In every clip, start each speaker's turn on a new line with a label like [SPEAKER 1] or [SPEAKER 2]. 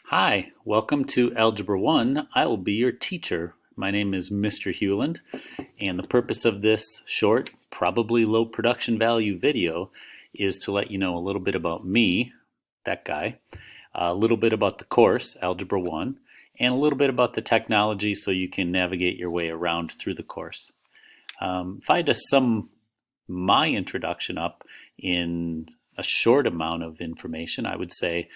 [SPEAKER 1] Hi, welcome to Algebra 1. I will be your teacher. My name is Mr. Hewland, and the purpose of this short, probably low production value video is to let you know a little bit about me, that guy, a little bit about the course, Algebra 1, and a little bit about the technology so you can navigate your way around through the course. If I had to sum my introduction up in a short amount of information, I would say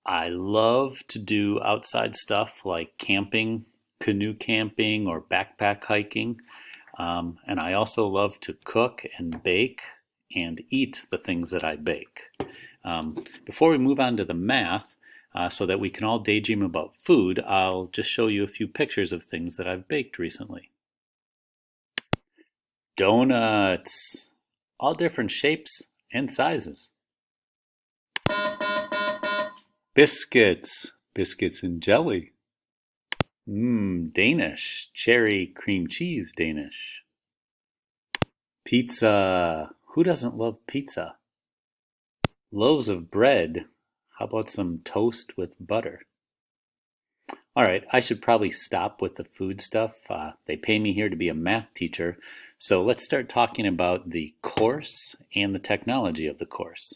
[SPEAKER 1] I love to do outside stuff like camping, canoe camping, or backpack hiking. And I also love to cook and bake and eat the things that I bake. Before we move on to the math, so that we can all daydream about food, I'll just show you a few pictures of things that I've baked recently. Donuts, all different shapes and sizes. Biscuits, biscuits and jelly. Danish, cherry cream cheese Danish. Pizza, who doesn't love pizza? Loaves of bread, how about some toast with butter? All right, I should probably stop with the food stuff. They pay me here to be a math teacher, so let's start talking about the course and the technology of the course.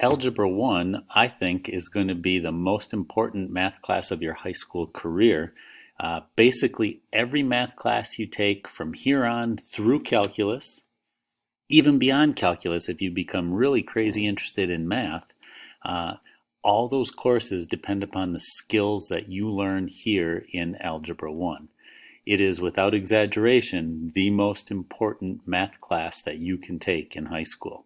[SPEAKER 1] Algebra 1, I think, is going to be the most important math class of your high school career. Basically, every math class you take from here on through calculus, even beyond calculus if you become really crazy interested in math, all those courses depend upon the skills that you learn here in Algebra 1. It is, without exaggeration, the most important math class that you can take in high school.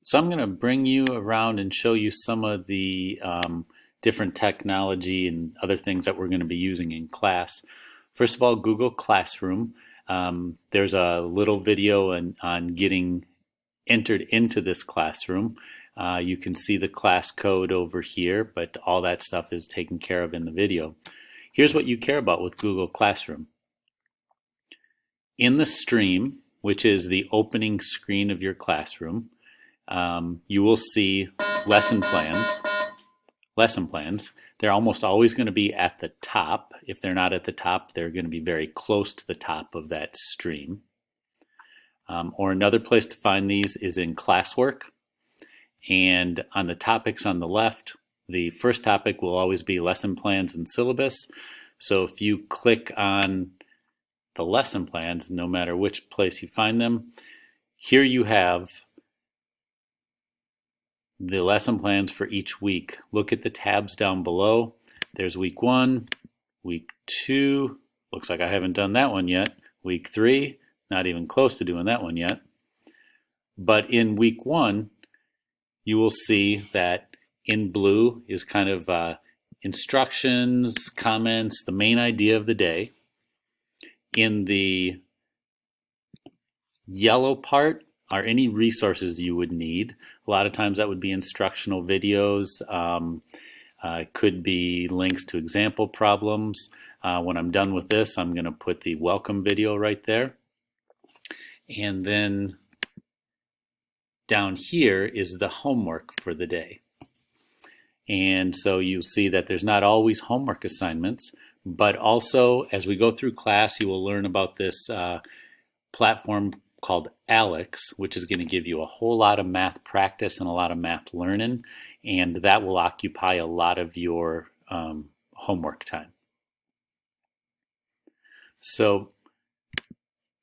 [SPEAKER 1] So I'm going to bring you around and show you some of the different technology and other things that we're going to be using in class. First of all, Google Classroom. There's a little video on getting entered into this classroom. You can see the class code over here, but all that stuff is taken care of in the video. Here's what you care about with Google Classroom. In the stream, which is the opening screen of your classroom, you will see lesson plans. They're almost always going to be at the top. If they're not at the top, they're going to be very close to the top of that stream. Or another place to find these is in classwork. And on the topics on the left, the first topic will always be lesson plans and syllabus. So if you click on the lesson plans, no matter which place you find them, here you have the lesson plans for each week. Look at the tabs down below. There's week 1, week 2. Looks like I haven't done that one yet. Week 3, not even close to doing that one yet. But in week 1, you will see that in blue is kind of instructions, comments, the main idea of the day. In the yellow part are any resources you would need. A lot of times that would be instructional videos. It could be links to example problems. When I'm done with this, I'm going to put the welcome video right there. And then down here is the homework for the day. And so you'll see that there's not always homework assignments, but also as we go through class, you will learn about this platform called Alex, which is going to give you a whole lot of math practice and a lot of math learning, and that will occupy a lot of your homework time. So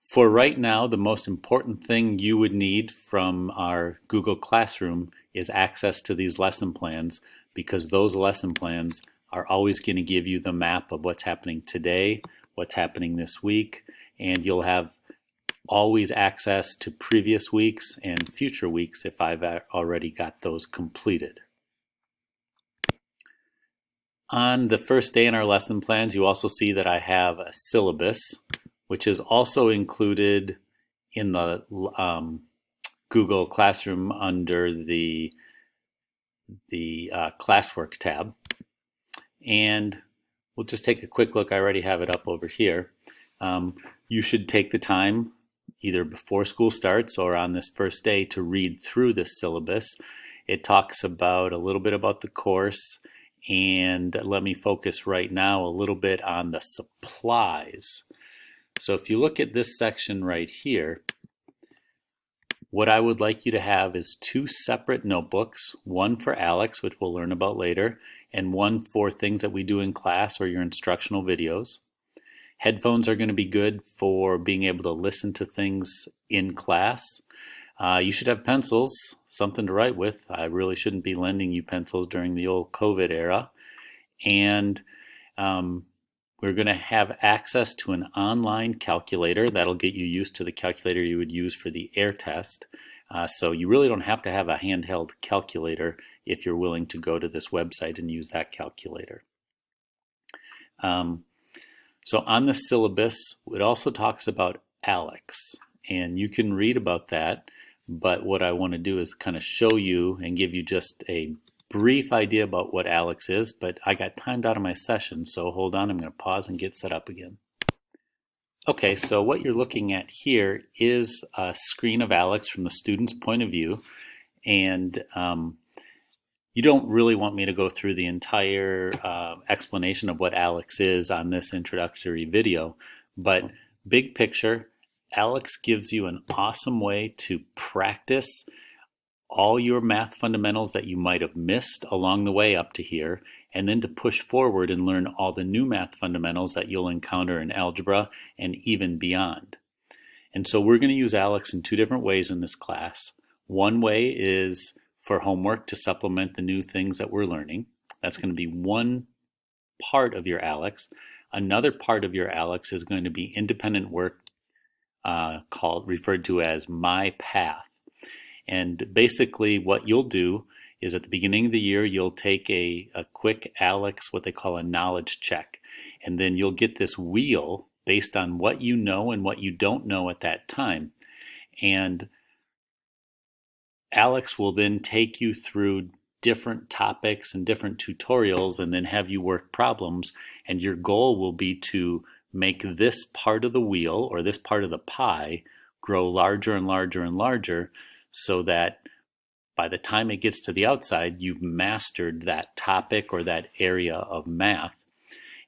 [SPEAKER 1] for right now, the most important thing you would need from our Google Classroom is access to these lesson plans, because those lesson plans are always going to give you the map of what's happening today, what's happening this week, and you'll have always access to previous weeks and future weeks if I've already got those completed. On the first day in our lesson plans, you also see that I have a syllabus, which is also included in the Google Classroom under the classwork tab. And we'll just take a quick look. I already have it up over here. You should take the time either before school starts or on this first day to read through this syllabus. It talks about a little bit about the course, and let me focus right now a little bit on the supplies. So if you look at this section right here, what I would like you to have is 2 separate notebooks, one for Alex, which we'll learn about later, and one for things that we do in class or your instructional videos. Headphones are going to be good for being able to listen to things in class. You should have pencils, something to write with. I really shouldn't be lending you pencils during the old COVID era. And we're going to have access to an online calculator. That'll get you used to the calculator you would use for the air test. So you really don't have to have a handheld calculator if you're willing to go to this website and use that calculator. So on the syllabus, it also talks about Alex, and you can read about that, but what I want to do is kind of show you and give you just a brief idea about what Alex is, but I got timed out of my session, so hold on, I'm going to pause and get set up again. Okay, so what you're looking at here is a screen of Alex from the student's point of view, and you don't really want me to go through the entire explanation of what Alex is on this introductory video, but big picture, Alex gives you an awesome way to practice all your math fundamentals that you might have missed along the way up to here, and then to push forward and learn all the new math fundamentals that you'll encounter in algebra and even beyond. And so we're going to use Alex in 2 different ways in this class. One way is for homework to supplement the new things that we're learning. That's going to be one part of your Alex. Another part of your Alex is going to be independent work referred to as My Path. And basically what you'll do is at the beginning of the year, you'll take a quick Alex, what they call a knowledge check. And then you'll get this wheel based on what you know and what you don't know at that time. And Alex will then take you through different topics and different tutorials and then have you work problems. And your goal will be to make this part of the wheel or this part of the pie grow larger and larger and larger, so that by the time it gets to the outside, you've mastered that topic or that area of math.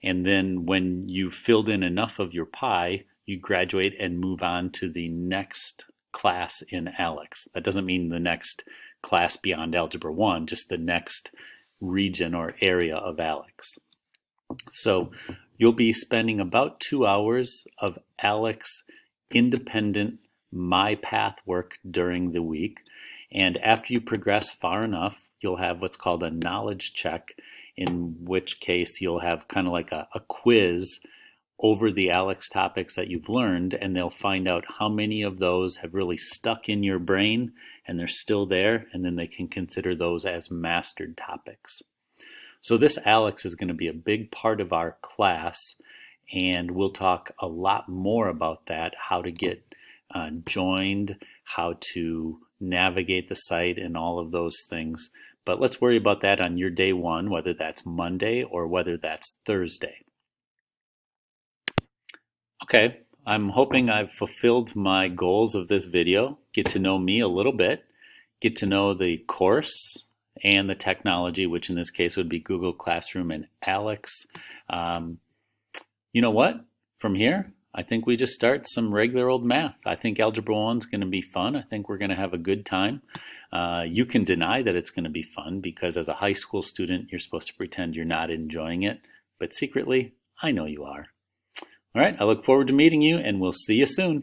[SPEAKER 1] And then when you've filled in enough of your pie, you graduate and move on to the next class in Alex. That doesn't mean the next class beyond Algebra 1, just the next region or area of Alex. So you'll be spending about 2 hours of Alex independent My Path work during the week. And after you progress far enough, you'll have what's called a knowledge check, in which case you'll have kind of like a quiz over the Alex topics that you've learned, and they'll find out how many of those have really stuck in your brain and they're still there, and then they can consider those as mastered topics. So this Alex is going to be a big part of our class, and we'll talk a lot more about that, how to get joined, how to navigate the site, and all of those things. But let's worry about that on your day 1, whether that's Monday or whether that's Thursday. Okay, I'm hoping I've fulfilled my goals of this video. Get to know me a little bit, get to know the course and the technology, which in this case would be Google Classroom and Alex. You know what? From here, I think we just start some regular old math. I think Algebra 1 is going to be fun. I think we're going to have a good time. You can deny that it's going to be fun because as a high school student, you're supposed to pretend you're not enjoying it. But secretly, I know you are. All right, I look forward to meeting you, and we'll see you soon.